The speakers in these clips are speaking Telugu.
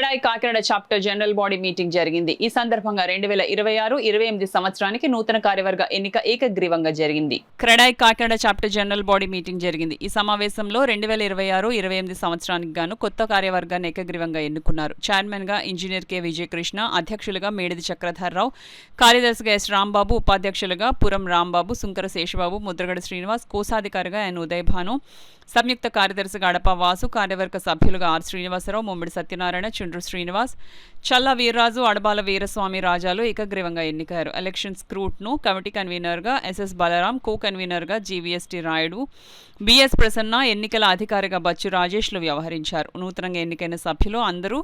CREDAI Kakinada chapter general body meeting జరిగింది. ఈ సందర్భంగా 2026-28 సంవత్సరానికి నూతన కార్యవర్గ ఎన్నిక ఏకగ్రీవంగా జరిగింది. CREDAI Kakinada chapter general body meeting జరిగింది. ఈ సమావేశంలో 2026-28 సంవత్సరానికి గాను కొత్త కార్యవర్గాన్ని ఏకగ్రీవంగా ఎన్నుకున్నారు. చైర్మన్ గా ఇంజనీర్ కె విజయకృష్ణ, అధ్యక్షులుగా మేడిది చక్రధర్రావు, కార్యదర్శిగా ఎస్ రాంబాబు, ఉపాధ్యక్షులుగా పురం రాంబాబు, సుంకర శేషబాబు, ముద్రగడ శ్రీనివాస్, కోశాధికారిగా ఎన్ ఉదయభాను, సంయుక్త కార్యదర్శిగా అడప వాసు, కార్యవర్గ సభ్యులుగా ఆర్ శ్రీనివాసరావు, ముమ్మిడి సత్యనారాయణ, చుండ్రు శ్రీనివాస్, చల్ల వీర్రాజు, అడబాల వీరస్వామి రాజాలు ఏకగ్రీవంగా ఎన్నికయ్యారు. ఎలక్షన్ స్క్రూట్ను కమిటీ కన్వీనర్గా ఎస్ఎస్ బలరాం, కో కన్వీనర్గా జీవీఎస్టీ రాయుడు, బిఎస్ ప్రసన్న, ఎన్నికల అధికారిగా బచ్చు రాజేష్లు వ్యవహరించారు. నూతనంగా ఎన్నికైన సభ్యులు అందరూ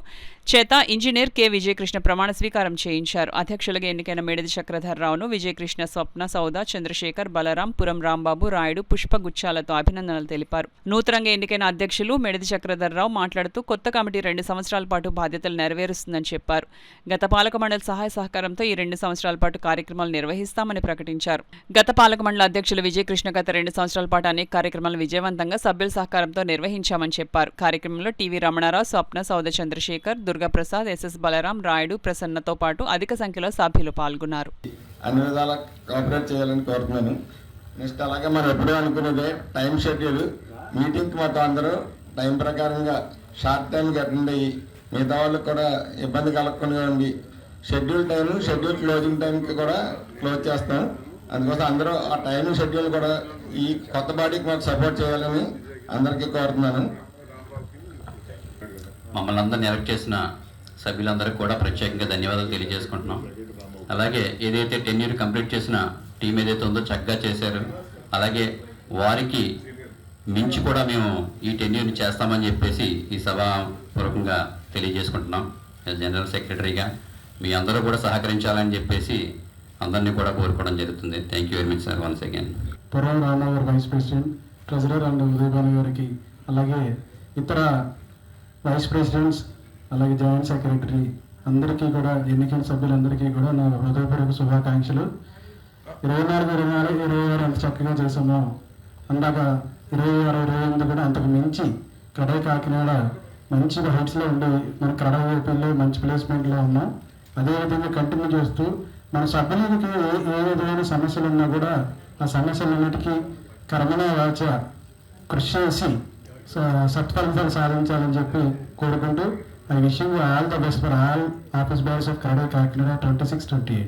చేత ఇంజనీర్ కె విజయకృష్ణ ప్రమాణ స్వీకారం చేయించారు. అధ్యక్షులుగా ఎన్నికైన మేడిది చక్రధర్రావును విజయకృష్ణ, స్వప్న, సౌద, చంద్రశేఖర్, బలరాం, పురం రాంబాబు, రాయుడు పుష్పగుచ్చాలతో అభినందనలు తెలిపారు. నూతనంగా ఎన్నికైన అధ్యక్షులు మేడిది చక్రధర్రావు మాట్లాడుతూ కొత్త కమిటీ 2 సంవత్సరాల పాటు బాధ్యతలు నెరవేరుస్తుందని చెప్పారు. గత పాలక మండలి సహాయ సహకారంతో ఈ 2 సంవత్సరాల పాటు కార్యక్రమాలు నిర్వహిస్తామని ప్రకటించారు. గత పాలక మండలి అధ్యక్షులు విజయకృష్ణ గత 2 సంవత్సరాల పాటు అనేక కార్యక్రమాలు విజయవంతంగా సభ్యుల సహకారంతో నిర్వహించామని చెప్పారు. కార్యక్రమంలో టీవీ రమణారావు, స్వప్న, సౌద, చంద్రశేఖర్, దుర్గాప్రసాద్, ఎస్ఎస్ బలరాం, రాయుడు, ప్రసన్నతో పాటు అధిక సంఖ్యలో సభ్యులు పాల్గొన్నారు. అన్ని విధాలా కోఆపరేట్ చేయాలని కోరుతున్నాను. నెక్స్ట్ అలాగే మనం ఎప్పుడూ అనుకునేదే టైం షెడ్యూల్ మీటింగ్కి మొత్తం అందరూ టైం ప్రకారంగా షార్ట్ టైంకి అటెండ్ అయ్యి మిగతా వాళ్ళకి కూడా ఇబ్బంది కలగకుండా ఉండి షెడ్యూల్ క్లోజింగ్ టైంకి కూడా క్లోజ్ చేస్తాం. అందుకోసం అందరూ ఆ టైం షెడ్యూల్ కూడా ఈ కొత్త బాడీకి మాకు సపోర్ట్ చేయాలని అందరికీ కోరుతున్నాను. మమ్మల్ని అందరినీ ఎలక్ట్ చేసిన సభ్యులందరికీ కూడా ప్రత్యేకంగా ధన్యవాదాలు తెలియజేసుకుంటున్నాం. అలాగే ఏదైతే టెన్యూర్ కంప్లీట్ చేసిన టీం ఏదైతే ఉందో చక్కగా చేశారు. అలాగే వారికి మించి కూడా మేము ఈ టెన్యూర్ని చేస్తామని చెప్పేసి ఈ సభాపూర్వకంగా తెలియజేసుకుంటున్నాం. జనరల్ సెక్రటరీగా మీ అందరూ కూడా సహకరించాలని చెప్పేసి అందరినీ కూడా కోరుకోవడం జరుగుతుంది. Thank you very much sir. Once again Puram Ramarao గారు vice president, treasurer and Udayabhanu గారికి, అలాగే ఇతర వైస్ ప్రెసిడెంట్స్, అలాగే జాయింట్ సెక్రటరీ అందరికీ కూడా, ఎన్నికల సభ్యులందరికీ కూడా నా హృదయపూర్వక శుభాకాంక్షలు. 24-26-26 ఎంత చక్కగా చేసామో అందాక 26-28 కూడా అంతకు మించి క్రెడాయ్ కాకినాడ మంచి హైట్స్లో ఉండి మన క్రెడాయ్ ఏపీలో మంచి ప్లేస్మెంట్లో ఉన్నాం. అదేవిధంగా కంటిన్యూ చేస్తూ మన సభ్యులకి ఏ విధమైన సమస్యలు ఉన్నా కూడా ఆ సమస్యలన్నిటికీ కర్మణ వాచ కృషి చేసి సత్ఫలితాలు సాధించాలని చెప్పి కోరుకుంటూ I wishing all the best for all office boys of CREDAI Kakinada 26-28.